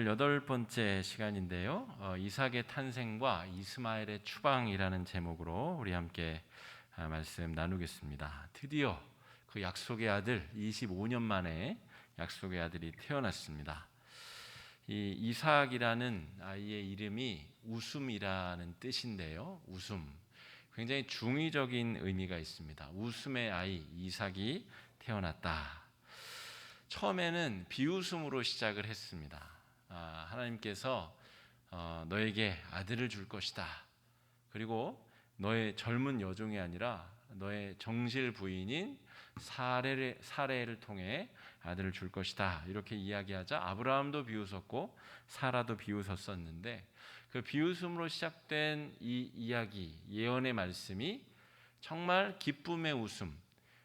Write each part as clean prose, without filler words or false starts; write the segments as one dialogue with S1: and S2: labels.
S1: 18번째 시간인데요. 이삭의 탄생과 이스마엘의 추방이라는 제목으로 우리 함께 말씀 나누겠습니다. 드디어 그 약속의 아들, 25년 만에 약속의 아들이 태어났습니다. 이 이삭이라는 아이의 이름이 웃음이라는 뜻인데요. 웃음. 굉장히 중의적인 의미가 있습니다. 웃음의 아이 이삭이 태어났다. 처음에는 비웃음으로 시작을 했습니다. 하나님께서 너에게 아들을 줄 것이다. 그리고 너의 젊은 여종이 아니라 너의 정실 부인인 사레를 통해 아들을 줄 것이다. 이렇게 이야기하자 아브라함도 비웃었고 사라도 비웃었었는데, 그 비웃음으로 시작된 이 이야기, 예언의 말씀이 정말 기쁨의 웃음,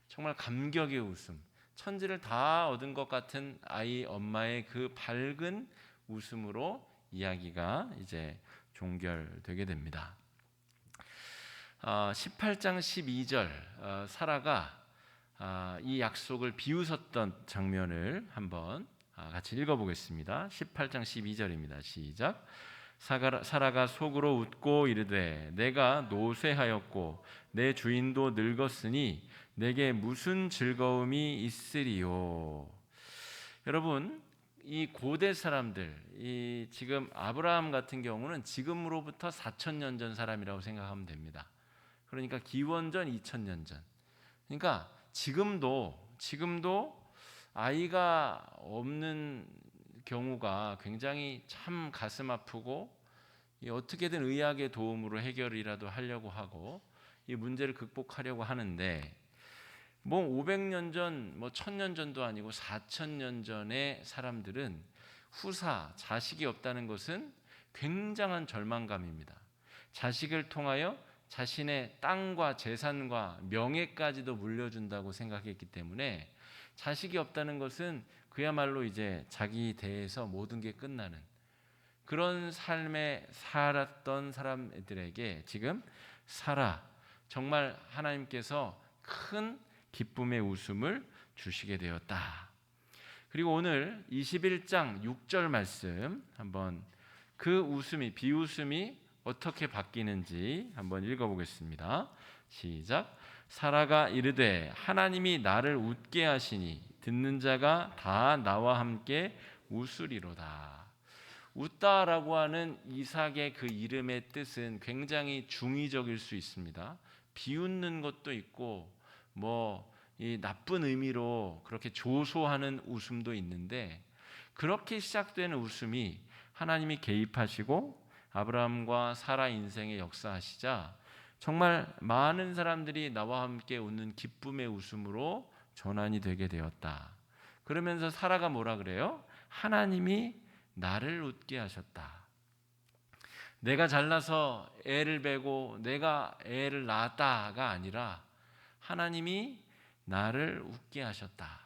S1: 정말 감격의 웃음, 천지를 다 얻은 것 같은 아이 엄마의 그 밝은 웃음으로 이야기가 이제 종결되게 됩니다. 18장 12절 사라가 이 약속을 비웃었던 장면을 한번 같이 읽어보겠습니다. 18장 12절입니다. 시작. 사라가 속으로 웃고 이르되 내가 노쇠하였고 내 주인도 늙었으니 내게 무슨 즐거움이 있으리요. 여러분, 이 고대 사람들, 지금 아브라함 같은 경우는 지금으로부터 4,000년 전 사람이라고 생각하면 됩니다. 그러니까 기원전 2,000년 전. 그러니까 지금도 아이가 없는 경우가 굉장히 참 가슴 아프고, 어떻게든 의학의 도움으로 해결이라도 하려고 하고 이 문제를 극복하려고 하는데, 500년 전, 1000년 전도 아니고 4000년 전의 사람들은 자식이 없다는 것은 굉장한 절망감입니다. 자식을 통하여 자신의 땅과 재산과 명예까지도 물려준다고 생각했기 때문에 자식이 없다는 것은 그야말로 이제 자기 대에서 모든 게 끝나는 그런 삶에 살았던 사람들에게 지금 사라, 정말 하나님께서 큰 기쁨의 웃음을 주시게 되었다. 그리고 오늘 21장 6절 말씀 한번 그 비웃음이 어떻게 바뀌는지 한번 읽어보겠습니다. 시작. 사라가 이르되 하나님이 나를 웃게 하시니 듣는 자가 다 나와 함께 웃으리로다. 웃다라고 하는 이삭의 그 이름의 뜻은 굉장히 중의적일 수 있습니다. 비웃는 것도 있고 이 나쁜 의미로 그렇게 조소하는 웃음도 있는데, 그렇게 시작되는 웃음이 하나님이 개입하시고 아브라함과 사라 인생의 역사하시자 정말 많은 사람들이 나와 함께 웃는 기쁨의 웃음으로 전환이 되게 되었다. 그러면서 사라가 뭐라 그래요? 하나님이 나를 웃게 하셨다. 내가 잘나서 애를 베고 내가 애를 낳았다가 아니라 하나님이 나를 웃게 하셨다.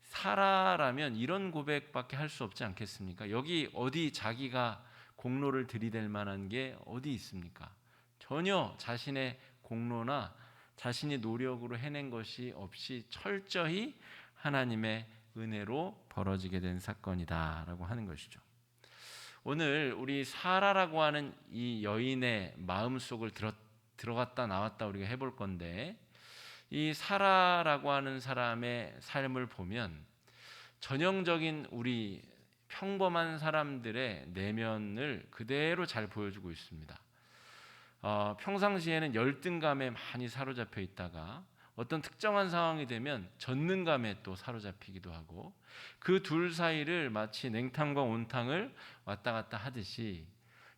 S1: 사라라면 이런 고백밖에 할 수 없지 않겠습니까? 여기 어디 자기가 공로를 들이댈 만한 게 어디 있습니까? 전혀 자신의 공로나 자신의 노력으로 해낸 것이 없이 철저히 하나님의 은혜로 벌어지게 된 사건이다라고 하는 것이죠. 오늘 우리 사라라고 하는 이 여인의 마음속을 들어갔다 나왔다 우리가 해볼 건데, 이 사라라고 하는 사람의 삶을 보면 전형적인 우리 평범한 사람들의 내면을 그대로 잘 보여주고 있습니다. 평상시에는 열등감에 많이 사로잡혀 있다가 어떤 특정한 상황이 되면 전능감에 또 사로잡히기도 하고, 그 둘 사이를 마치 냉탕과 온탕을 왔다 갔다 하듯이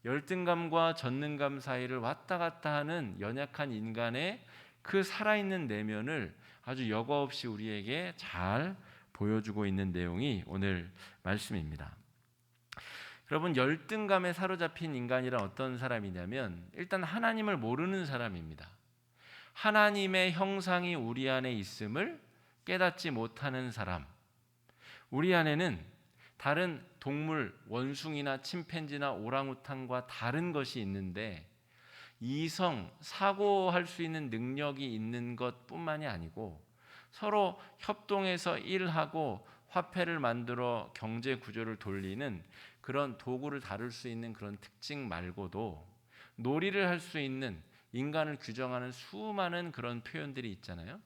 S1: 열등감과 전능감 사이를 왔다 갔다 하는 연약한 인간의 그 살아있는 내면을 아주 여과 없이 우리에게 잘 보여주고 있는 내용이 오늘 말씀입니다. 여러분, 열등감에 사로잡힌 인간이란 어떤 사람이냐면 일단 하나님을 모르는 사람입니다. 하나님의 형상이 우리 안에 있음을 깨닫지 못하는 사람. 우리 안에는 다른 동물, 원숭이나 침팬지나 오랑우탄과 다른 것이 있는데, 사고할 수 있는 능력이 있는 것뿐만이 아니고 서로 협동해서 일하고 화폐를 만들어 경제 구조를 돌리는 그런 도구를 다룰 수 있는 그런 특징 말고도 놀이를 할 수 있는, 인간을 규정하는 수많은 그런 표현들이 있잖아요.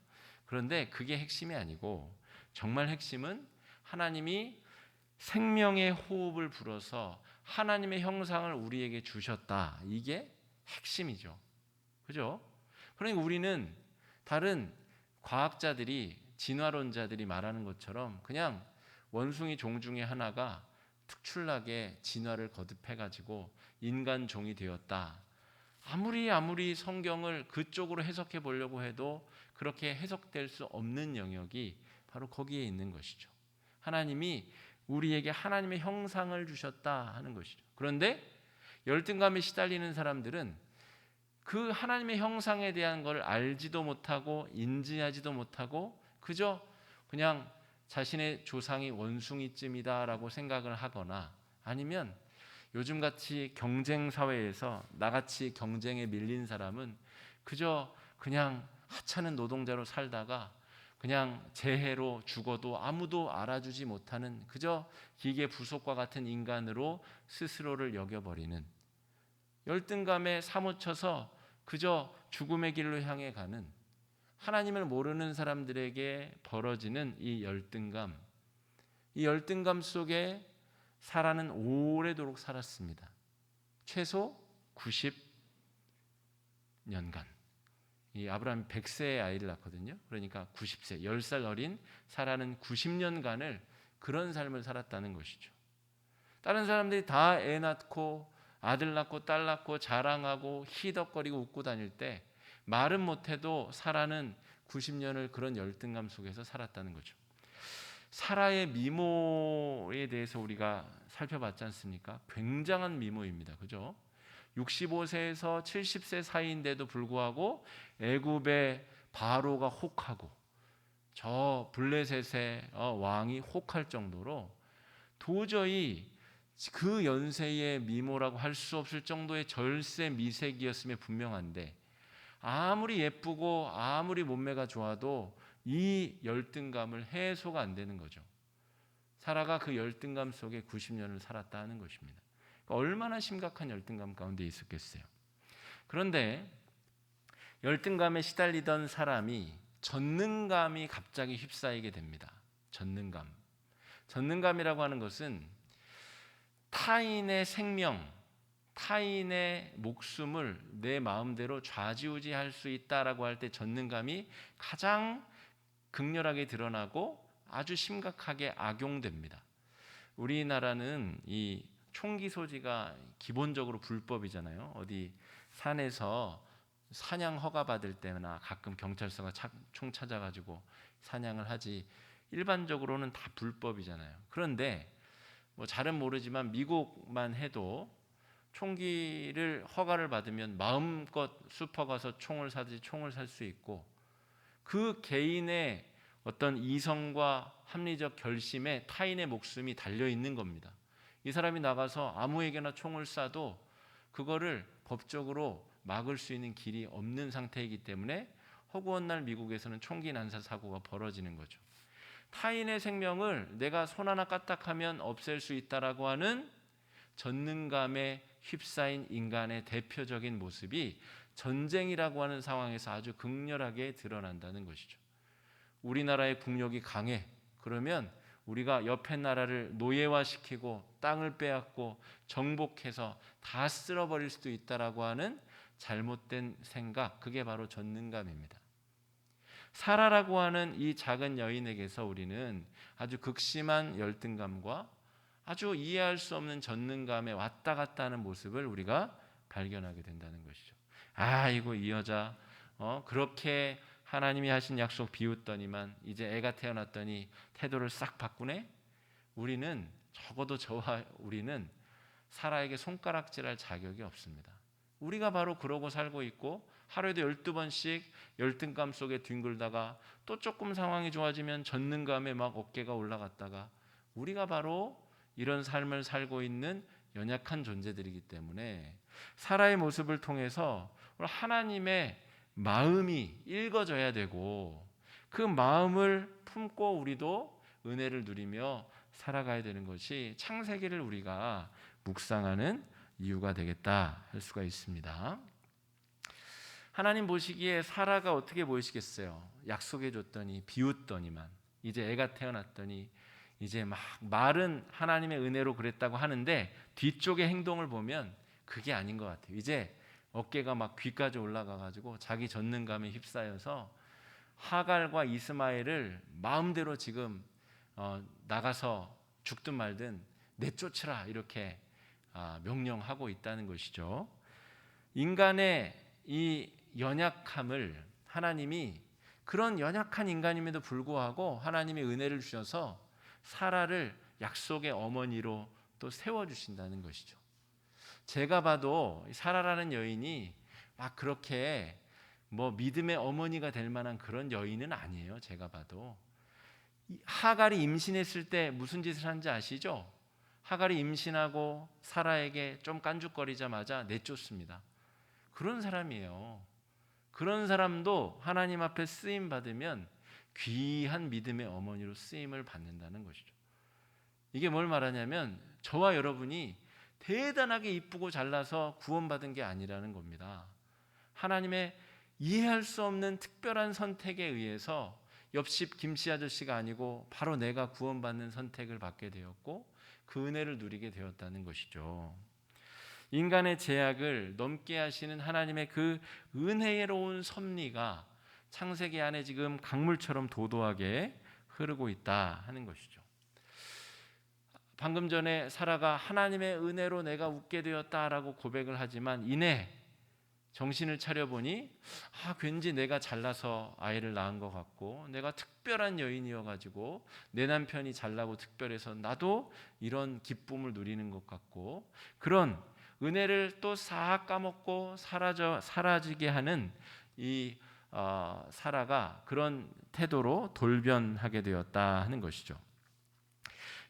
S1: 그런데 그게 핵심이 아니고 정말 핵심은 하나님이 생명의 호흡을 불어서 하나님의 형상을 우리에게 주셨다. 이게 핵심이죠. 그죠? 그러니까 우리는 다른 과학자들이, 진화론자들이 말하는 것처럼 그냥 원숭이 종 중에 하나가 특출나게 진화를 거듭해 가지고 인간 종이 되었다. 아무리 성경을 그쪽으로 해석해 보려고 해도 그렇게 해석될 수 없는 영역이 바로 거기에 있는 것이죠. 하나님이 우리에게 하나님의 형상을 주셨다 하는 것이죠. 그런데 열등감에 시달리는 사람들은 그 하나님의 형상에 대한 걸 알지도 못하고 인지하지도 못하고 그저 그냥 자신의 조상이 원숭이쯤이다라고 생각을 하거나, 아니면 요즘같이 경쟁 사회에서 나같이 경쟁에 밀린 사람은 그저 그냥 하찮은 노동자로 살다가 그냥 재해로 죽어도 아무도 알아주지 못하는 그저 기계 부속과 같은 인간으로 스스로를 여겨버리는, 열등감에 사무쳐서 그저 죽음의 길로 향해 가는, 하나님을 모르는 사람들에게 벌어지는 이 열등감 속에 사라는 오래도록 살았습니다. 최소 90년간. 이 아브라함이 100세의 아이를 낳거든요. 그러니까 90세, 10살 어린 사라는 90년간을 그런 삶을 살았다는 것이죠. 다른 사람들이 다 애 낳고 아들 낳고 딸 낳고 자랑하고 희덕거리고 웃고 다닐 때 말은 못해도 사라는 90년을 그런 열등감 속에서 살았다는 거죠. 사라의 미모에 대해서 우리가 살펴봤지 않습니까? 굉장한 미모입니다. 그죠? 65세에서 70세 사이인데도 불구하고 애굽의 바로가 혹하고 저 블레셋의 왕이 혹할 정도로 도저히 그 연세의 미모라고 할 수 없을 정도의 절세 미색이었음에 분명한데, 아무리 예쁘고 아무리 몸매가 좋아도 이 열등감을 해소가 안 되는 거죠. 사라가 그 열등감 속에 90년을 살았다는 것입니다. 그러니까 얼마나 심각한 열등감 가운데 있었겠어요. 그런데 열등감에 시달리던 사람이 전능감이 갑자기 휩싸이게 됩니다. 전능감이라고 하는 것은 타인의 생명, 타인의 목숨을 내 마음대로 좌지우지할 수 있다라고 할 때 전능감이 가장 극렬하게 드러나고 아주 심각하게 악용됩니다. 우리나라는 이 총기 소지가 기본적으로 불법이잖아요. 어디 산에서 사냥 허가 받을 때나 가끔 경찰서가 총 찾아가지고 사냥을 하지, 일반적으로는 다 불법이잖아요. 그런데 뭐 잘은 모르지만 미국만 해도 총기를 허가를 받으면 마음껏 슈퍼 가서 총을 사듯이 총을 살 수 있고, 그 개인의 어떤 이성과 합리적 결심에 타인의 목숨이 달려 있는 겁니다. 이 사람이 나가서 아무에게나 총을 쏴도 그거를 법적으로 막을 수 있는 길이 없는 상태이기 때문에 허구한 날 미국에서는 총기 난사 사고가 벌어지는 거죠. 타인의 생명을 내가 손 하나 까딱하면 없앨 수 있다라고 하는 전능감에 휩싸인 인간의 대표적인 모습이 전쟁이라고 하는 상황에서 아주 극렬하게 드러난다는 것이죠. 우리나라의 국력이 강해. 그러면 우리가 옆에 나라를 노예화시키고 땅을 빼앗고 정복해서 다 쓸어버릴 수도 있다라고 하는 잘못된 생각, 그게 바로 전능감입니다. 사라라고 하는 이 작은 여인에게서 우리는 아주 극심한 열등감과 아주 이해할 수 없는 전능감에 왔다 갔다 하는 모습을 우리가 발견하게 된다는 것이죠. 아이고 이 여자 그렇게 하나님이 하신 약속 비웃더니만 이제 애가 태어났더니 태도를 싹 바꾸네. 우리는 적어도 저와 우리는 사라에게 손가락질할 자격이 없습니다. 우리가 바로 그러고 살고 있고 하루에도 12번씩 열등감 속에 뒹굴다가 또 조금 상황이 좋아지면 전능감에 막 어깨가 올라갔다가, 우리가 바로 이런 삶을 살고 있는 연약한 존재들이기 때문에 사라의 모습을 통해서 하나님의 마음이 읽어져야 되고, 그 마음을 품고 우리도 은혜를 누리며 살아가야 되는 것이 창세기를 우리가 묵상하는 이유가 되겠다 할 수가 있습니다. 하나님 보시기에 사라가 어떻게 보이시겠어요? 약속해 줬더니 비웃더니만, 이제 애가 태어났더니 이제 막 말은 하나님의 은혜로 그랬다고 하는데 뒤쪽의 행동을 보면 그게 아닌 것 같아요. 이제 어깨가 막 귀까지 올라가 가지고 자기 전능감에 휩싸여서 하갈과 이스마엘을 마음대로 지금 나가서 죽든 말든 내쫓으라 이렇게 명령하고 있다는 것이죠. 인간의 이 연약함을 하나님이, 그런 연약한 인간임에도 불구하고 하나님의 은혜를 주셔서 사라를 약속의 어머니로 또 세워주신다는 것이죠. 제가 봐도 사라라는 여인이 막 그렇게 뭐 믿음의 어머니가 될 만한 그런 여인은 아니에요. 제가 봐도. 하갈이 임신했을 때 무슨 짓을 한지 아시죠? 하갈이 임신하고 사라에게 좀 깐죽거리자마자 내쫓습니다. 그런 사람이에요. 그런 사람도 하나님 앞에 쓰임 받으면 귀한 믿음의 어머니로 쓰임을 받는다는 것이죠. 이게 뭘 말하냐면 저와 여러분이 대단하게 이쁘고 잘나서 구원받은 게 아니라는 겁니다. 하나님의 이해할 수 없는 특별한 선택에 의해서 옆집 김씨 아저씨가 아니고 바로 내가 구원받는 선택을 받게 되었고 그 은혜를 누리게 되었다는 것이죠. 인간의 제약을 넘게 하시는 하나님의 그 은혜로운 섭리가 창세기 안에 지금 강물처럼 도도하게 흐르고 있다 하는 것이죠. 방금 전에 사라가 하나님의 은혜로 내가 웃게 되었다라고 고백을 하지만 이내 정신을 차려보니 왠지 내가 잘나서 아이를 낳은 것 같고 내가 특별한 여인이어가지고 내 남편이 잘나고 특별해서 나도 이런 기쁨을 누리는 것 같고, 그런 은혜를 또 싹 까먹고 사라지게 하는 이 사라가 그런 태도로 돌변하게 되었다 하는 것이죠.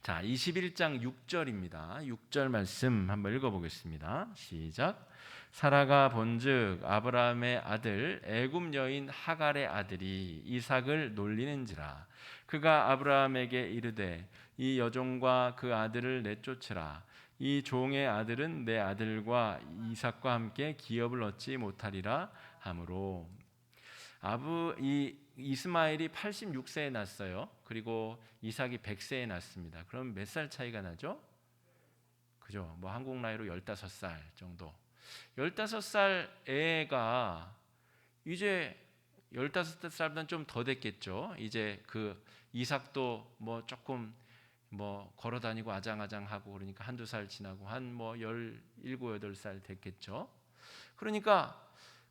S1: 자, 21장 6절입니다. 6절 말씀 한번 읽어보겠습니다. 시작. 사라가 본즉 아브라함의 아들 애굽 여인 하갈의 아들이 이삭을 놀리는지라. 그가 아브라함에게 이르되 이 여종과 그 아들을 내쫓으라. 이 종의 아들은 내 아들과 이삭과 함께 기업을 얻지 못하리라 하므로. 이스마엘이 86세에 났어요. 그리고 이삭이 100세에 났습니다. 그럼 몇 살 차이가 나죠? 그죠? 뭐 한국 나이로 15살 정도. 15살 애가 이제 15살보다는 좀 더 됐겠죠. 이제 그 이삭도 뭐 조금 뭐 걸어 다니고 아장아장하고 그러니까 한두 살 지나고 한 뭐 17, 8살 됐겠죠. 그러니까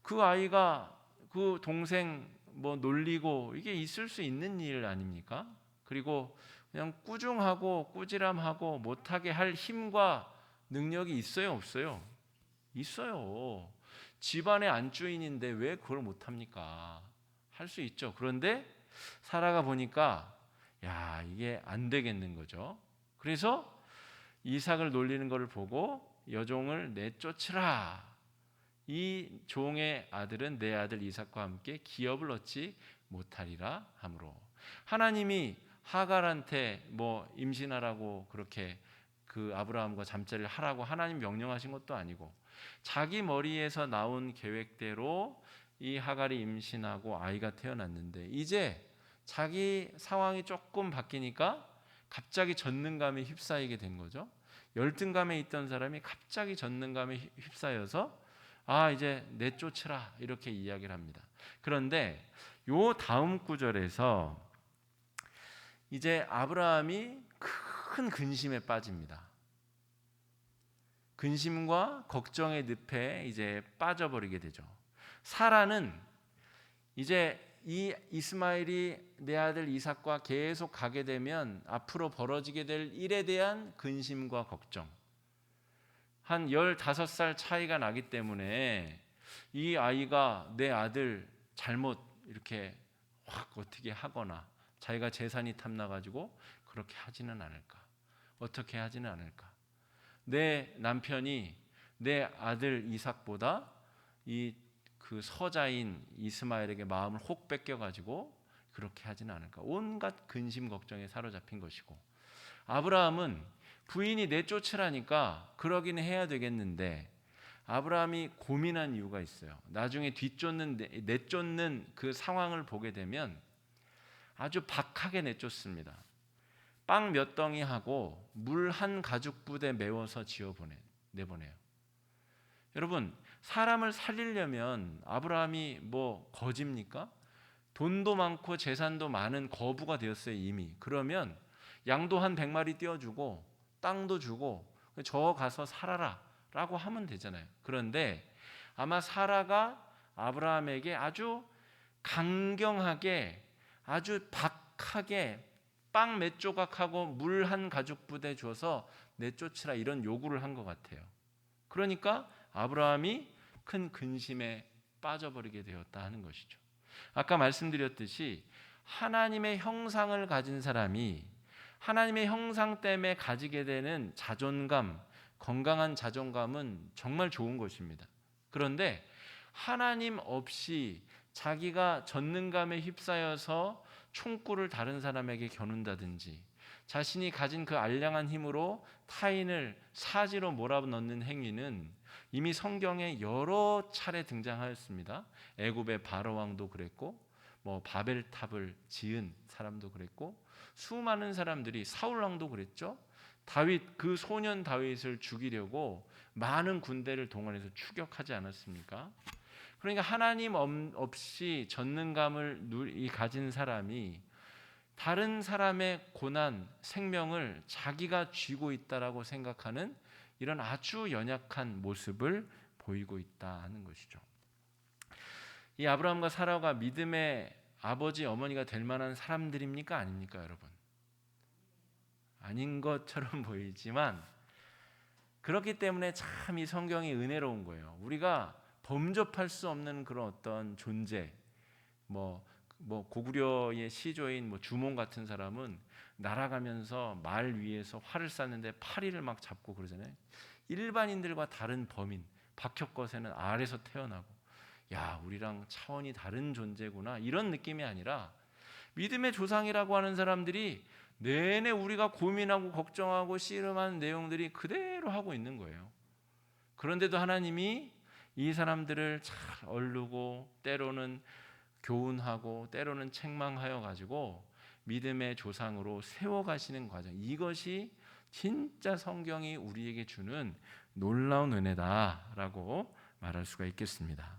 S1: 그 아이가 그 동생 뭐 놀리고 이게 있을 수 있는 일 아닙니까? 그리고 그냥 꾸중하고 꾸지람하고 못하게 할 힘과 능력이 있어요, 없어요? 있어요. 집안의 안주인인데 왜 그걸 못합니까? 할 수 있죠. 그런데 사라가 보니까 야, 이게 안 되겠는 거죠. 그래서 이삭을 놀리는 것을 보고 여종을 내쫓으라. 이 종의 아들은 내 아들 이삭과 함께 기업을 얻지 못하리라 하므로. 하나님이 하갈한테 뭐 임신하라고 그렇게 그 아브라함과 잠자리를 하라고 하나님 명령하신 것도 아니고 자기 머리에서 나온 계획대로 이 하갈이 임신하고 아이가 태어났는데 이제 자기 상황이 조금 바뀌니까 갑자기 전능감에 휩싸이게 된 거죠. 열등감에 있던 사람이 갑자기 전능감에 휩싸여서 이제 내쫓으라 이렇게 이야기를 합니다. 그런데 요 다음 구절에서 이제 아브라함이 큰 근심에 빠집니다. 근심과 걱정의 늪에 이제 빠져버리게 되죠. 사라는 이제 이 이스마엘이 내 아들 이삭과 계속 가게 되면 앞으로 벌어지게 될 일에 대한 근심과 걱정, 한 15살 차이가 나기 때문에 이 아이가 내 아들 잘못 이렇게 확 어떻게 하거나 자기가 재산이 탐나가지고 그렇게 하지는 않을까, 어떻게 하지는 않을까, 내 남편이 내 아들 이삭보다 그 서자인 이스마엘에게 마음을 혹 뺏겨가지고 그렇게 하지는 않을까. 온갖 근심 걱정에 사로잡힌 것이고, 아브라함은 부인이 내쫓으라니까 그러긴 해야 되겠는데 아브라함이 고민한 이유가 있어요. 나중에 내쫓는 그 상황을 보게 되면 아주 박하게 내쫓습니다. 빵 몇 덩이 하고 물 한 가죽 부대 메워서 내보내요. 여러분, 사람을 살리려면 아브라함이 뭐 거짓입니까? 돈도 많고 재산도 많은 거부가 되었어요, 이미. 그러면 양도 한 100마리 띄워주고 땅도 주고 저 가서 살아라 라고 하면 되잖아요. 그런데 아마 사라가 아브라함에게 아주 강경하게, 아주 박하게 빵 몇 조각하고 물 한 가죽 부대 줘서 내쫓으라 이런 요구를 한 것 같아요. 그러니까 아브라함이 큰 근심에 빠져버리게 되었다 하는 것이죠. 아까 말씀드렸듯이 하나님의 형상을 가진 사람이 하나님의 형상 때문에 가지게 되는 자존감, 건강한 자존감은 정말 좋은 것입니다. 그런데 하나님 없이 자기가 전능감에 휩싸여서 총구를 다른 사람에게 겨눈다든지 자신이 가진 그 알량한 힘으로 타인을 사지로 몰아넣는 행위는 이미 성경에 여러 차례 등장하였습니다. 애굽의 바로 왕도 그랬고, 바벨탑을 지은 사람도 그랬고, 수많은 사람들이, 사울 왕도 그랬죠. 다윗, 그 소년 다윗을 죽이려고 많은 군대를 동원해서 추격하지 않았습니까? 그러니까 하나님 없이 전능감을 가진 사람이 다른 사람의 고난, 생명을 자기가 쥐고 있다라고 생각하는 이런 아주 연약한 모습을 보이고 있다 하는 것이죠. 이 아브라함과 사라가 믿음의 아버지, 어머니가 될 만한 사람들입니까? 아닙니까, 여러분? 아닌 것처럼 보이지만 그렇기 때문에 참 이 성경이 은혜로운 거예요. 우리가 범접할 수 없는 그런 어떤 존재, 고구려의 시조인 주몽 같은 사람은 날아가면서 말 위에서 활을 쐈는데 파리를 막 잡고 그러잖아요. 일반인들과 다른 범인, 박혁거세는 아래서 태어나고, 야, 우리랑 차원이 다른 존재구나 이런 느낌이 아니라 믿음의 조상이라고 하는 사람들이 내내 우리가 고민하고 걱정하고 씨름하는 내용들이 그대로 하고 있는 거예요. 그런데도 하나님이 이 사람들을 잘 얼르고 때로는 교훈하고 때로는 책망하여 가지고 믿음의 조상으로 세워가시는 과정, 이것이 진짜 성경이 우리에게 주는 놀라운 은혜다라고 말할 수가 있겠습니다.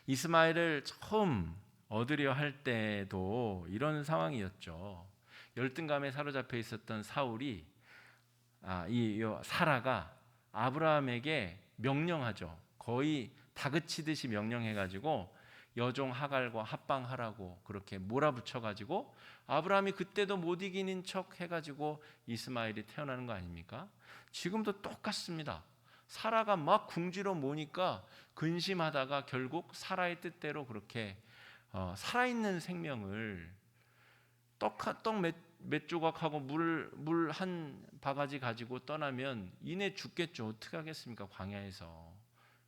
S1: 이스마엘을 처음 얻으려 할 때도 이런 상황이었죠. 열등감에 사로잡혀 있었던 사울이 이 사라가 아브라함에게 명령하죠. 거의 다그치듯이 명령해가지고 여종 하갈과 합방하라고 그렇게 몰아붙여가지고 아브라함이 그때도 못 이기는 척 해가지고 이스마엘이 태어나는 거 아닙니까? 지금도 똑같습니다. 사라가 막 궁지로 모니까 근심하다가 결국 사라의 뜻대로 그렇게 살아있는 생명을 떡 몇 조각하고 물 한 바가지 가지고 떠나면 이내 죽겠죠. 어떻게 하겠습니까? 광야에서.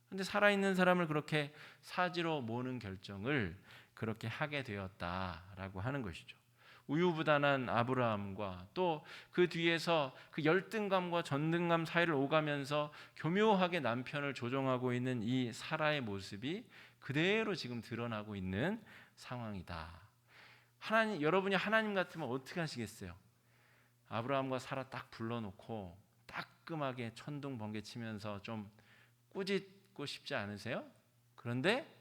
S1: 근데 살아있는 사람을 그렇게 사지로 모는 결정을 그렇게 하게 되었다라고 하는 것이죠. 우유부단한 아브라함과 또 그 뒤에서 그 열등감과 전등감 사이를 오가면서 교묘하게 남편을 조종하고 있는 이 사라의 모습이 그대로 지금 드러나고 있는 상황이다. 여러분이 하나님 같으면 어떻게 하시겠어요? 아브라함과 사라 딱 불러놓고 따끔하게 천둥 번개 치면서 좀 꾸짖고 싶지 않으세요? 그런데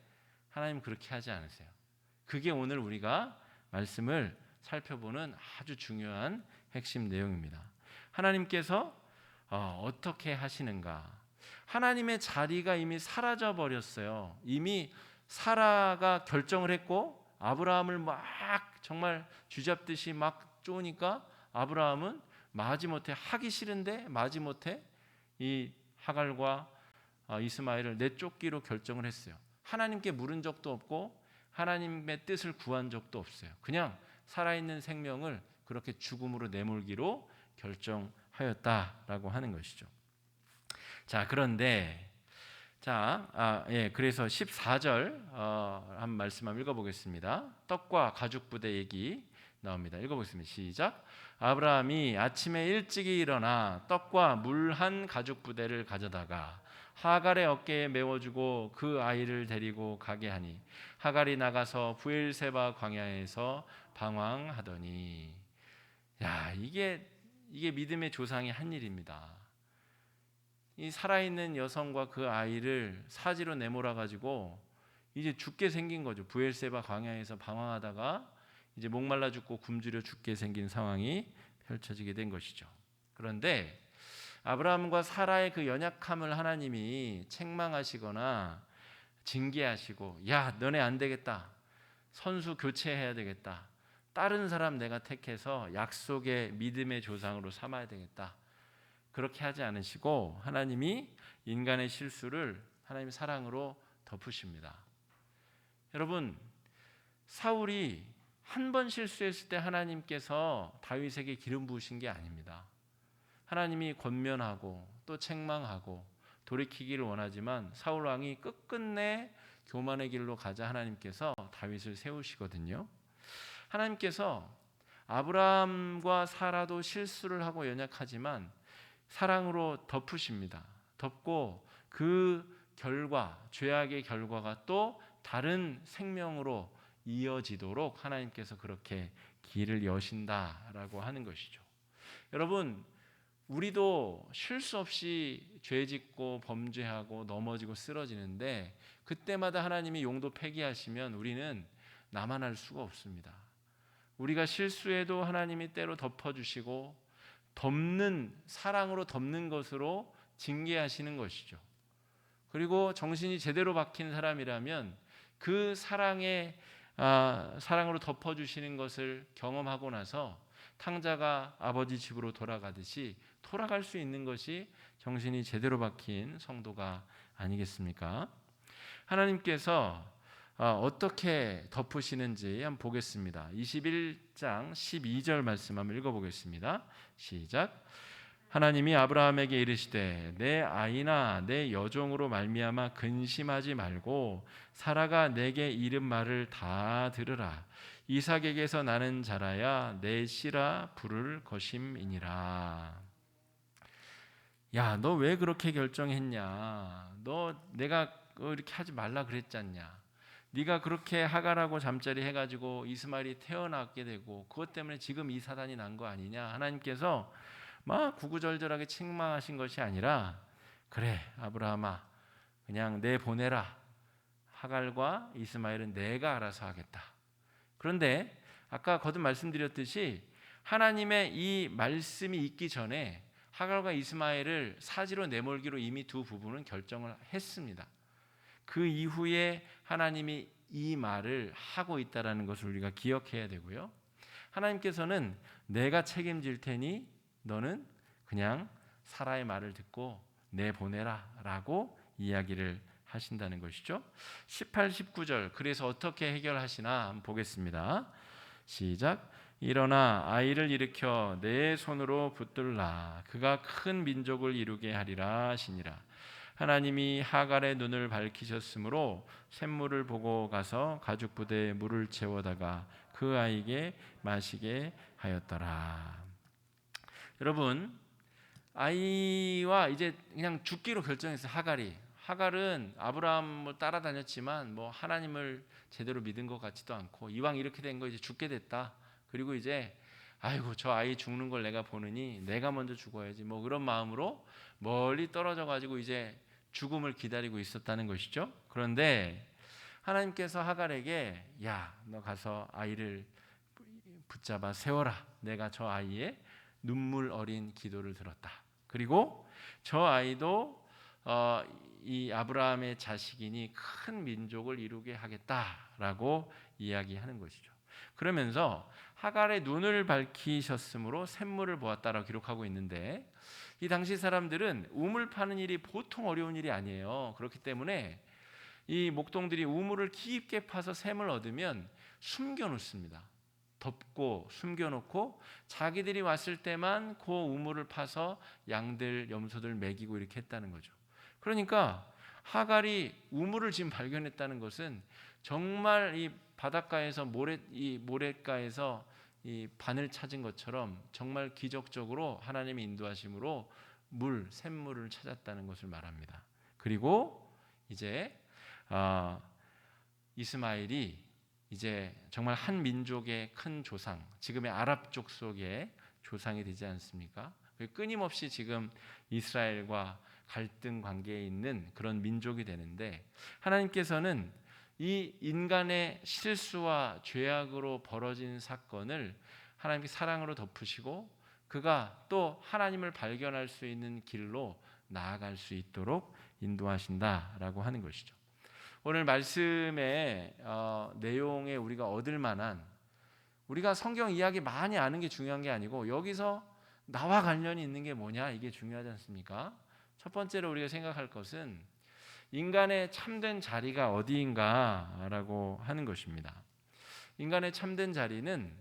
S1: 하나님 그렇게 하지 않으세요. 그게 오늘 우리가 말씀을 살펴보는 아주 중요한 핵심 내용입니다. 하나님께서 어떻게 하시는가? 하나님의 자리가 이미 사라져 버렸어요. 이미 사라가 결정을 했고 아브라함을 막 정말 쥐잡듯이 막 쪼으니까 아브라함은 마지못해 하기 싫은데 마지못해 이 하갈과 이스마엘을 내쫓기로 결정을 했어요. 하나님께 물은 적도 없고 하나님의 뜻을 구한 적도 없어요. 그냥 살아있는 생명을 그렇게 죽음으로 내몰기로 결정하였다라고 하는 것이죠. 자, 그런데 그래서 14절 한 말씀 한번 읽어보겠습니다. 떡과 가죽 부대 얘기 나옵니다. 읽어보겠습니다. 시작. 아브라함이 아침에 일찍이 일어나 떡과 물 한 가죽 부대를 가져다가 하갈의 어깨에 메워주고 그 아이를 데리고 가게 하니 하갈이 나가서 부엘세바 광야에서 방황하더니. 이게 믿음의 조상이 한 일입니다. 이 살아있는 여성과 그 아이를 사지로 내몰아 가지고 이제 죽게 생긴 거죠. 부엘세바 광야에서 방황하다가 이제 목말라 죽고 굶주려 죽게 생긴 상황이 펼쳐지게 된 것이죠. 그런데 아브라함과 사라의 그 연약함을 하나님이 책망하시거나 징계하시고, 야, 너네 안 되겠다, 선수 교체해야 되겠다, 다른 사람 내가 택해서 약속의 믿음의 조상으로 삼아야 되겠다, 그렇게 하지 않으시고 하나님이 인간의 실수를 하나님의 사랑으로 덮으십니다. 여러분, 사울이 한 번 실수했을 때 하나님께서 다윗에게 기름 부으신 게 아닙니다. 하나님이 권면하고 또 책망하고 돌이키기를 원하지만 사울 왕이 끝끝내 교만의 길로 가자 하나님께서 다윗을 세우시거든요. 하나님께서 아브라함과 사라도 실수를 하고 연약하지만 사랑으로 덮으십니다. 덮고 그 결과, 죄악의 결과가 또 다른 생명으로 이어지도록 하나님께서 그렇게 길을 여신다라고 하는 것이죠. 여러분, 우리도 실수 없이 죄 짓고 범죄하고 넘어지고 쓰러지는데 그때마다 하나님이 용도 폐기하시면 우리는 나만할 수가 없습니다. 우리가 실수해도 하나님이 때로 덮어주시고 사랑으로 덮는 것으로 징계하시는 것이죠. 그리고 정신이 제대로 박힌 사람이라면 그 사랑으로 덮어주시는 것을 경험하고 나서 탕자가 아버지 집으로 돌아가듯이 돌아갈 수 있는 것이 정신이 제대로 박힌 성도가 아니겠습니까? 하나님께서 어떻게 덮으시는지 한번 보겠습니다. 21장 12절 말씀 한번 읽어보겠습니다. 시작. 하나님이 아브라함에게 이르시되 내 아이나 내 여종으로 말미암아 근심하지 말고 사라가 내게 이른 말을 다 들으라. 이삭에게서 나는 자라야 내 씨라 부를 것임이니라. 야, 너 왜 그렇게 결정했냐? 너 내가 이렇게 하지 말라 그랬잖냐? 네가 그렇게 하갈하고 잠자리 해가지고 이스마엘이 태어나게 되고 그것 때문에 지금 이 사단이 난 거 아니냐? 하나님께서 막 구구절절하게 책망하신 것이 아니라, 그래 아브라함아, 그냥 내 보내라. 하갈과 이스마엘은 내가 알아서 하겠다. 그런데 아까 거듭 말씀드렸듯이 하나님의 이 말씀이 있기 전에 하갈과 이스마엘을 사지로 내몰기로 이미 두 부부는 결정을 했습니다. 그 이후에 하나님이 이 말을 하고 있다는 것을 우리가 기억해야 되고요. 하나님께서는 내가 책임질 테니 너는 그냥 사라의 말을 듣고 내보내라 라고 이야기를 하신다는 것이죠. 18, 19절 그래서 어떻게 해결하시나 한번 보겠습니다. 시작. 일어나 아이를 일으켜 내 손으로 붙들라. 그가 큰 민족을 이루게 하리라 하시니라. 하나님이 하갈의 눈을 밝히셨으므로 샘물을 보고 가서 가죽 부대에 물을 채워다가 그 아이에게 마시게 하였더라. 여러분, 아이와 이제 그냥 죽기로 결정했어요. 하갈은 아브라함을 따라다녔지만 뭐 하나님을 제대로 믿은 것 같지도 않고 이왕 이렇게 된 거 이제 죽게 됐다. 그리고 이제 아이고 저 아이 죽는 걸 내가 보느니 내가 먼저 죽어야지 뭐 그런 마음으로 멀리 떨어져 가지고 이제 죽음을 기다리고 있었다는 것이죠. 그런데 하나님께서 하갈에게 야, 너 가서 아이를 붙잡아 세워라. 내가 저 아이의 눈물 어린 기도를 들었다. 그리고 저 아이도 이 아브라함의 자식이니 큰 민족을 이루게 하겠다라고 이야기하는 것이죠. 그러면서 하갈의 눈을 밝히셨으므로 샘물을 보았다라고 기록하고 있는데 이 당시 사람들은 우물 파는 일이 보통 어려운 일이 아니에요. 그렇기 때문에 이 목동들이 우물을 깊게 파서 샘을 얻으면 숨겨놓습니다. 덮고 숨겨놓고 자기들이 왔을 때만 그 우물을 파서 양들, 염소들 먹이고 이렇게 했다는 거죠. 그러니까 하갈이 우물을 지금 발견했다는 것은 정말 이 바닷가에서 이 모래가에서 이 바늘 찾은 것처럼 정말 기적적으로 하나님의 인도하심으로 샘물을 찾았다는 것을 말합니다. 그리고 이제 이스마엘이 이제 정말 한 민족의 큰 조상, 지금의 아랍족 속의 조상이 되지 않습니까? 끊임없이 지금 이스라엘과 갈등 관계에 있는 그런 민족이 되는데, 하나님께서는 이 인간의 실수와 죄악으로 벌어진 사건을 하나님께 사랑으로 덮으시고 그가 또 하나님을 발견할 수 있는 길로 나아갈 수 있도록 인도하신다라고 하는 것이죠. 오늘 말씀의 내용에 우리가 얻을 만한, 우리가 성경 이야기 많이 아는 게 중요한 게 아니고 여기서 나와 관련이 있는 게 뭐냐, 이게 중요하지 않습니까? 첫 번째로 우리가 생각할 것은 인간의 참된 자리가 어디인가라고 하는 것입니다. 인간의 참된 자리는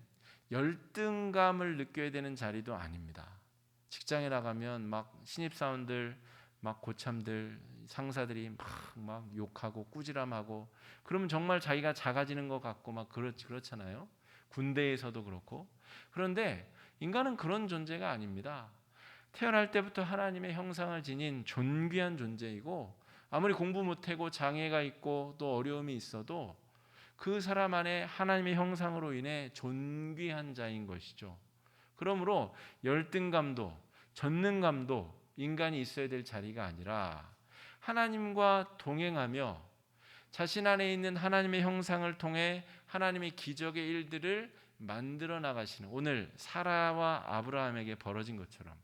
S1: 열등감을 느껴야 되는 자리도 아닙니다. 직장에 나가면 막 신입사원들, 막 고참들, 상사들이 막 욕하고 꾸지람하고, 그러면 정말 자기가 작아지는 것 같고 막 그렇잖아요. 군대에서도 그렇고. 그런데 인간은 그런 존재가 아닙니다. 태어날 때부터 하나님의 형상을 지닌 존귀한 존재이고, 아무리 공부 못하고 장애가 있고 또 어려움이 있어도 그 사람 안에 하나님의 형상으로 인해 존귀한 자인 것이죠. 그러므로 열등감도 전능감도 인간이 있어야 될 자리가 아니라 하나님과 동행하며 자신 안에 있는 하나님의 형상을 통해 하나님의 기적의 일들을 만들어 나가시는, 오늘 사라와 아브라함에게 벌어진 것처럼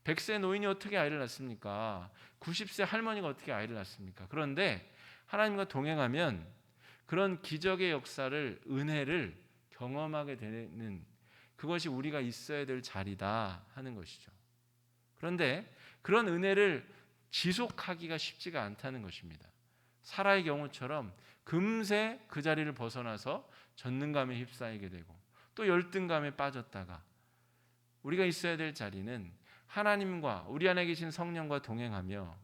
S1: 100세 노인이 어떻게 아이를 낳습니까? 90세 할머니가 어떻게 아이를 낳습니까? 그런데 하나님과 동행하면 그런 기적의 역사를, 은혜를 경험하게 되는, 그것이 우리가 있어야 될 자리다 하는 것이죠. 그런데 그런 은혜를 지속하기가 쉽지가 않다는 것입니다. 사라의 경우처럼 금세 그 자리를 벗어나서 전능감에 휩싸이게 되고 또 열등감에 빠졌다가, 우리가 있어야 될 자리는 하나님과 우리 안에 계신 성령과 동행하며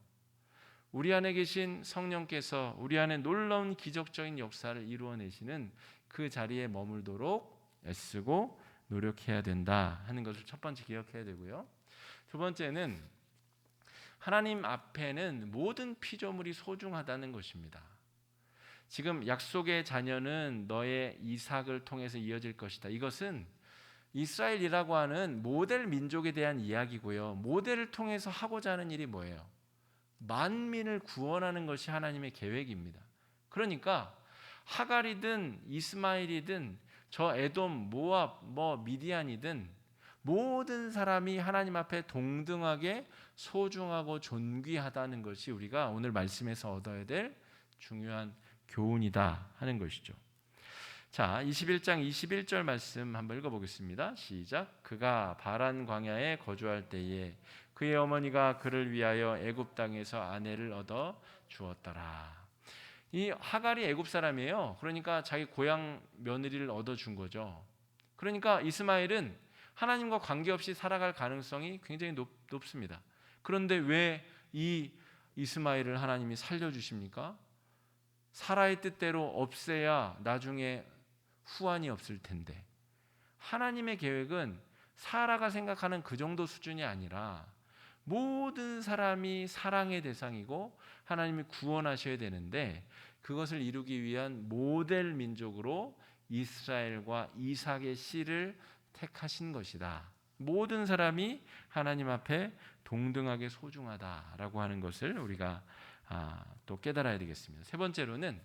S1: 우리 안에 계신 성령께서 우리 안에 놀라운 기적적인 역사를 이루어내시는 그 자리에 머물도록 애쓰고 노력해야 된다 하는 것을 첫 번째 기억해야 되고요. 두 번째는 하나님 앞에는 모든 피조물이 소중하다는 것입니다. 지금 약속의 자녀는 너의 이삭을 통해서 이어질 것이다. 이것은 이스라엘이라고 하는 모델 민족에 대한 이야기고요. 모델을 통해서 하고자 하는 일이 뭐예요? 만민을 구원하는 것이 하나님의 계획입니다. 그러니까 하갈이든 이스마엘이든 저 에돔, 모압, 미디안이든 모든 사람이 하나님 앞에 동등하게 소중하고 존귀하다는 것이 우리가 오늘 말씀에서 얻어야 될 중요한 교훈이다 하는 것이죠. 자, 21장 21절 말씀 한번 읽어보겠습니다. 시작. 그가 바란 광야에 거주할 때에 그의 어머니가 그를 위하여 애굽 땅에서 아내를 얻어 주었더라. 이 하갈이 애굽 사람이에요. 그러니까 자기 고향 며느리를 얻어 준 거죠. 그러니까 이스마엘은 하나님과 관계없이 살아갈 가능성이 굉장히 높습니다. 그런데 왜 이 이스마엘을 하나님이 살려주십니까? 사라의 뜻대로 없애야 나중에 후환이 없을 텐데, 하나님의 계획은 사라가 생각하는 그 정도 수준이 아니라 모든 사람이 사랑의 대상이고 하나님이 구원하셔야 되는데, 그것을 이루기 위한 모델 민족으로 이스라엘과 이삭의 씨를 택하신 것이다. 모든 사람이 하나님 앞에 동등하게 소중하다라고 하는 것을 우리가 또 깨달아야 되겠습니다. 세 번째로는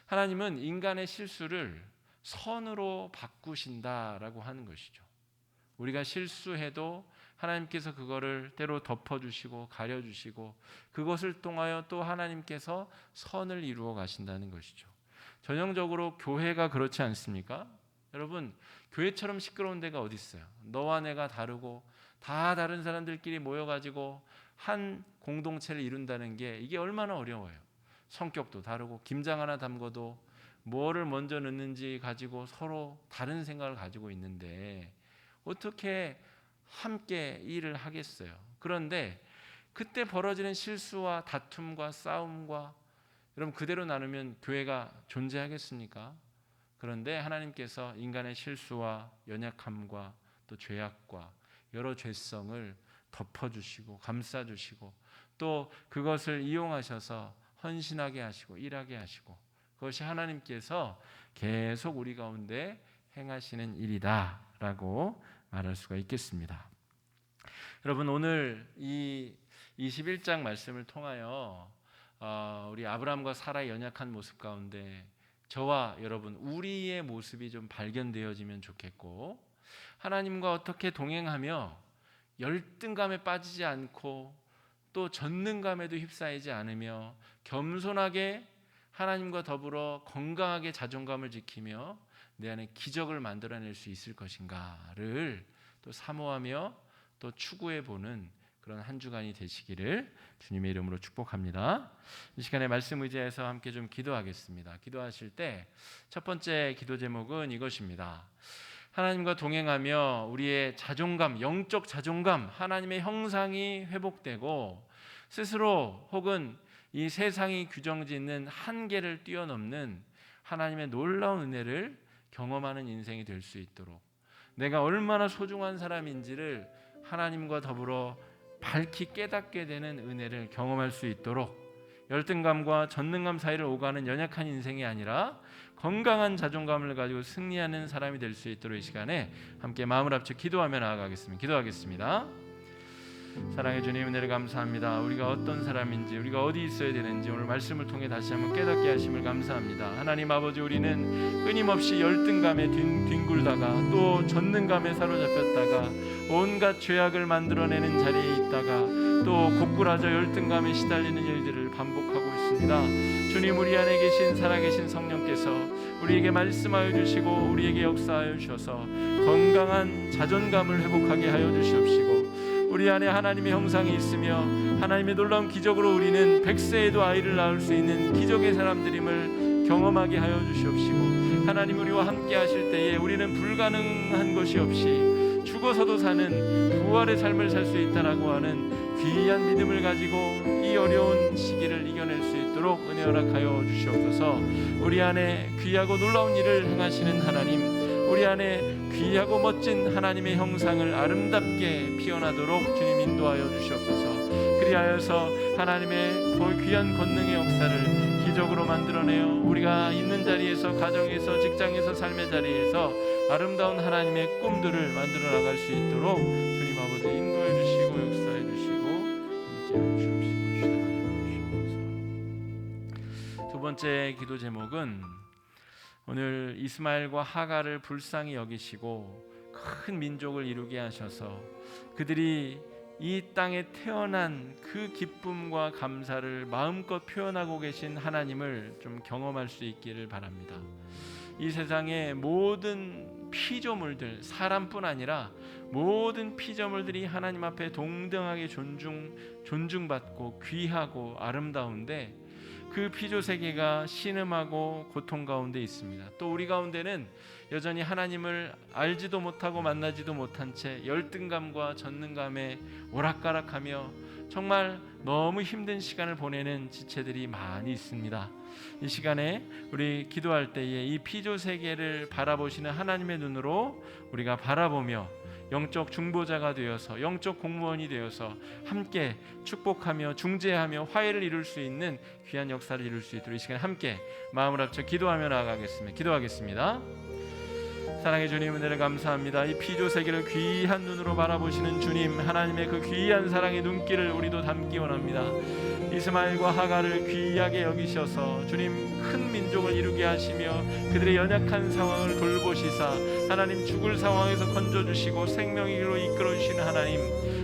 S1: 하나님은 인간의 실수를 선으로 바꾸신다라고 하는 것이죠. 우리가 실수해도 하나님께서 그거를 때로 덮어주시고 가려주시고 그것을 통하여 또 하나님께서 선을 이루어 가신다는 것이죠. 전형적으로 교회가 그렇지 않습니까? 여러분, 교회처럼 시끄러운 데가 어디 있어요? 너와 내가 다르고 다 다른 사람들끼리 모여가지고 한 공동체를 이룬다는 게 이게 얼마나 어려워요. 성격도 다르고 김장 하나 담궈도 뭐를 먼저 넣는지 가지고 서로 다른 생각을 가지고 있는데 어떻게 함께 일을 하겠어요? 그런데 그때 벌어지는 실수와 다툼과 싸움과, 여러분 그대로 나누면 교회가 존재하겠습니까? 그런데 하나님께서 인간의 실수와 연약함과 또 죄악과 여러 죄성을 덮어주시고 감싸주시고 또 그것을 이용하셔서 헌신하게 하시고 일하게 하시고, 그것이 하나님께서 계속 우리 가운데 행하시는 일이다라고 말할 수가 있겠습니다. 여러분, 오늘 이 21장 말씀을 통하여 우리 아브라함과 사라의 연약한 모습 가운데 저와 여러분 우리의 모습이 좀 발견되어지면 좋겠고, 하나님과 어떻게 동행하며 열등감에 빠지지 않고 또 전능감에도 휩싸이지 않으며 겸손하게 하나님과 더불어 건강하게 자존감을 지키며 내 안에 기적을 만들어낼 수 있을 것인가를 또 사모하며 또 추구해 보는 그런 한 주간이 되시기를 주님의 이름으로 축복합니다. 이 시간에 말씀 의지해서 함께 좀 기도하겠습니다. 기도하실 때 첫 번째 기도 제목은 이것입니다. 하나님과 동행하며 우리의 자존감, 영적 자존감, 하나님의 형상이 회복되고 스스로 혹은 이 세상이 규정짓는 한계를 뛰어넘는 하나님의 놀라운 은혜를 경험하는 인생이 될 수 있도록, 내가 얼마나 소중한 사람인지를 하나님과 더불어 밝히 깨닫게 되는 은혜를 경험할 수 있도록, 열등감과 전능감 사이를 오가는 연약한 인생이 아니라 건강한 자존감을 가지고 승리하는 사람이 될 수 있도록 이 시간에 함께 마음을 합쳐 기도하며 나아가겠습니다. 기도하겠습니다. 사랑해 주님, 은혜를 감사합니다. 우리가 어떤 사람인지, 우리가 어디 있어야 되는지 오늘 말씀을 통해 다시 한번 깨닫게 하심을 감사합니다. 하나님 아버지, 우리는 끊임없이 열등감에 뒹굴다가 또 전능감에 사로잡혔다가 온갖 죄악을 만들어내는 자리에 있다가 또 고꾸라져 열등감에 시달리는 일들을 반복하고 있습니다. 주님, 우리 안에 계신 살아계신 성령께서 우리에게 말씀하여 주시고 우리에게 역사하여 주셔서 건강한 자존감을 회복하게 하여 주시옵시고, 우리 안에 하나님의 형상이 있으며 하나님의 놀라운 기적으로 우리는 100세에도 아이를 낳을 수 있는 기적의 사람들임을 경험하게 하여 주시옵시고, 하나님 우리와 함께 하실 때에 우리는 불가능한 것이 없이 죽어서도 사는 부활의 삶을 살 수 있다라고 하는 귀한 믿음을 가지고 이 어려운 시기를 이겨낼 수 있도록 은혜 허락하여 주시옵소서. 우리 안에 귀하고 놀라운 일을 행하시는 하나님, 우리 안에 귀하고 멋진 하나님의 형상을 아름답게 피어나도록 주님 인도하여 주시옵소서. 그리하여서 하나님의 귀한 권능의 역사를 기적으로 만들어내어 우리가 있는 자리에서, 가정에서, 직장에서, 삶의 자리에서 아름다운 하나님의 꿈들을 만들어 나갈 수 있도록 주님 아버지 인도해 주시고 역사해 주시고 함께해 주시옵시고 주장하여 주시옵소서. 두 번째 기도 제목은 오늘 이스마엘과 하갈을 불쌍히 여기시고 큰 민족을 이루게 하셔서 그들이 이 땅에 태어난 그 기쁨과 감사를 마음껏 표현하고 계신 하나님을 좀 경험할 수 있기를 바랍니다. 이 세상의 모든 피조물들, 사람뿐 아니라 모든 피조물들이 하나님 앞에 동등하게 존중받고 귀하고 아름다운데 그 피조 세계가 신음하고 고통 가운데 있습니다. 또 우리 가운데는 여전히 하나님을 알지도 못하고 만나지도 못한 채 열등감과 전능감에 오락가락하며 정말 너무 힘든 시간을 보내는 지체들이 많이 있습니다. 이 시간에 우리 기도할 때에 이 피조 세계를 바라보시는 하나님의 눈으로 우리가 바라보며 영적 중보자가 되어서, 영적 공무원이 되어서 함께 축복하며 중재하며 화해를 이룰 수 있는 귀한 역사를 이룰 수 있도록 이 시간에 함께 마음을 합쳐 기도하며 나아가겠습니다. 기도하겠습니다. 사랑의 주님, 은혜를 감사합니다. 이 피조 세계를 귀한 눈으로 바라보시는 주님, 하나님의 그 귀한 사랑의 눈길을 우리도 담기 원합니다. 이스마엘과 하갈을 귀하게 여기셔서 주님 큰 민족을 이루게 하시며 그들의 연약한 상황을 돌보시사 하나님 죽을 상황에서 건져주시고 생명의 길로 이끌어주시는 하나님,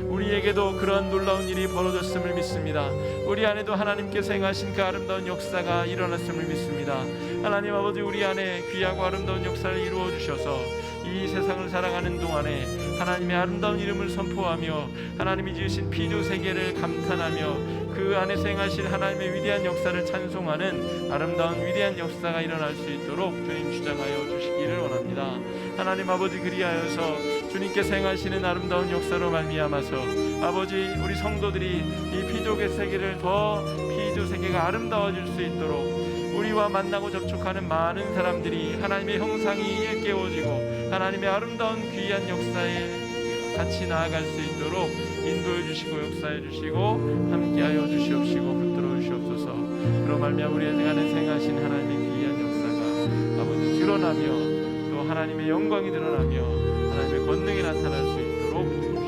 S1: 우리에게도 그러한 놀라운 일이 벌어졌음을 믿습니다. 우리 안에도 하나님께서 행하신 그 아름다운 역사가 일어났음을 믿습니다. 하나님 아버지, 우리 안에 귀하고 아름다운 역사를 이루어 주셔서 이 세상을 살아가는 동안에 하나님의 아름다운 이름을 선포하며 하나님이 지으신 피조 세계를 감탄하며 그 안에서 행하실 하나님의 위대한 역사를 찬송하는 아름다운 위대한 역사가 일어날 수 있도록 주님 주장하여 주시기를 원합니다. 하나님 아버지, 그리하여서 주님께서 행하시는 아름다운 역사로 말미암아서 아버지, 우리 성도들이 이 피조의 세계를 더 피조 세계가 아름다워질 수 있도록 우리와 만나고 접촉하는 많은 사람들이 하나님의 형상이 일깨워지고 하나님의 아름다운 귀한 역사에 같이 나아갈 수 있도록 인도해 주시고 역사해 주시고 함께하여 주시옵시고 붙들어 주시옵소서. 그로 말미암아 우리의 안에 생하신 하나님의 귀한 역사가 아버지 드러나며 또 하나님의 영광이 드러나며 하나님의 권능이 나타날 수 있도록 주시옵소서.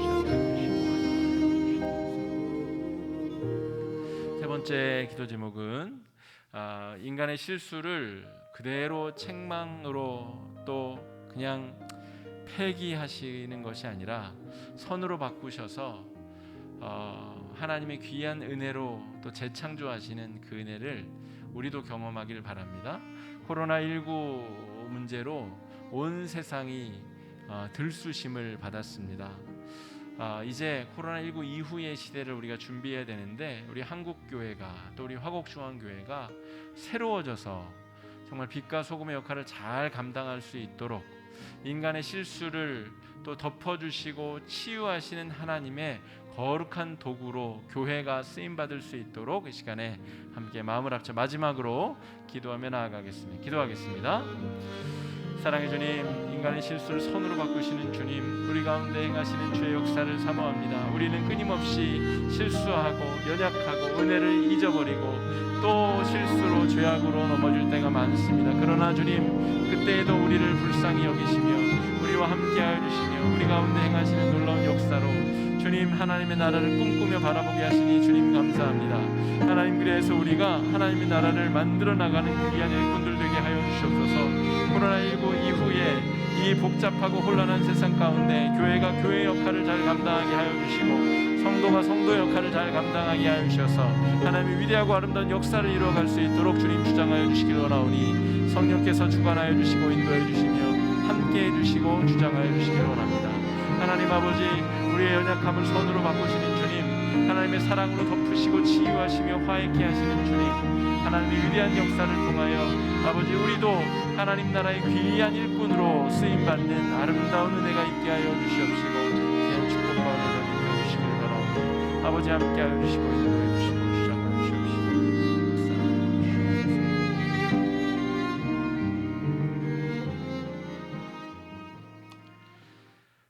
S1: 세 번째 기도 제목은 인간의 실수를 그대로 책망으로 또 그냥 폐기하시는 것이 아니라 선으로 바꾸셔서 하나님의 귀한 은혜로 또 재창조하시는 그 은혜를 우리도 경험하길 바랍니다. 코로나19 문제로 온 세상이 들쑤심을 받았습니다. 이제 코로나19 이후의 시대를 우리가 준비해야 되는데 우리 한국교회가 또 우리 화곡중앙교회가 새로워져서 정말 빛과 소금의 역할을 잘 감당할 수 있도록 인간의 실수를 또 덮어주시고 치유하시는 하나님의 거룩한 도구로 교회가 쓰임받을 수 있도록 이 시간에 함께 마음을 합쳐 마지막으로 기도하며 나아가겠습니다. 기도하겠습니다. 사랑의 주님, 인간의 실수를 선으로 바꾸시는 주님, 우리 가운데 행하시는 주의 역사를 사모합니다. 우리는 끊임없이 실수하고 연약하고 은혜를 잊어버리고 또 실수로 죄악으로 넘어질 때가 많습니다. 그러나 주님, 그때에도 우리를 불쌍히 여기시며 우리와 함께하여 주시며 우리 가운데 행하시는 놀라운 역사로 주님 하나님의 나라를 꿈꾸며 바라보게 하시니 주님 감사합니다. 하나님, 그래서 우리가 하나님의 나라를 만들어 나가는 귀한 일꾼들 되게 하여 주시옵소서. 코로나19 이후에 이 복잡하고 혼란한 세상 가운데 교회가 교회 역할을 잘 감당하게 하여 주시고 성도가 성도 역할을 잘 감당하게 하여 주셔서 하나님의 위대하고 아름다운 역사를 이루어갈 수 있도록 주님 주장하여 주시길 원하오니 성령께서 주관하여 주시고 인도해 주시며 함께해 주시고 주장하여 주시길 원합니다. 하나님 아버지, 우리의 연약함을 선으로 바꾸시는 주님, 하나님의 사랑으로 덮으시고 치유하시며 화해케 하시는 주님, 하나님의 위대한 역사를 통하여 아버지, 우리도 하나님 나라의 귀한 일꾼으로 쓰임받는 아름다운 은혜가 있게 하여 주시옵시고 귀한 축복과 은혜를 입혀 주시길 바라옵니다. 아버지, 함께 하여 주시고 인도해 주시고 주장하여 주시옵시고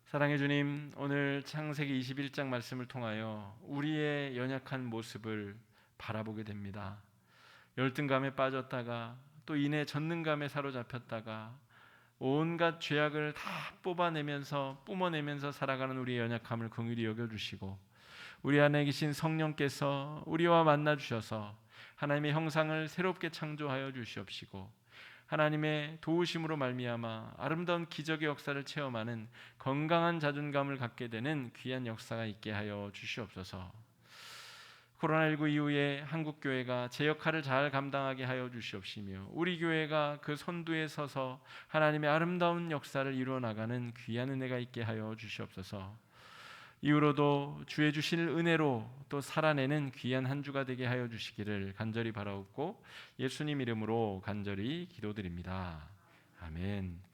S1: 사랑의 주님, 오늘 창세기 21장 말씀을 통하여 우리의 연약한 모습을 바라보게 됩니다. 열등감에 빠졌다가 또 인해 전능감에 사로잡혔다가 온갖 죄악을 다 뿜어내면서 살아가는 우리의 연약함을 긍휼히 여겨주시고 우리 안에 계신 성령께서 우리와 만나 주셔서 하나님의 형상을 새롭게 창조하여 주시옵시고 하나님의 도우심으로 말미암아 아름다운 기적의 역사를 체험하는 건강한 자존감을 갖게 되는 귀한 역사가 있게 하여 주시옵소서. 코로나19 이후에 한국교회가 제 역할을 잘 감당하게 하여 주시옵시며 우리 교회가 그 선두에 서서 하나님의 아름다운 역사를 이루어 나가는 귀한 은혜가 있게 하여 주시옵소서. 이후로도 주의 주신 은혜로 또 살아내는 귀한 한 주가 되게 하여 주시기를 간절히 바라옵고 예수님 이름으로 간절히 기도드립니다. 아멘.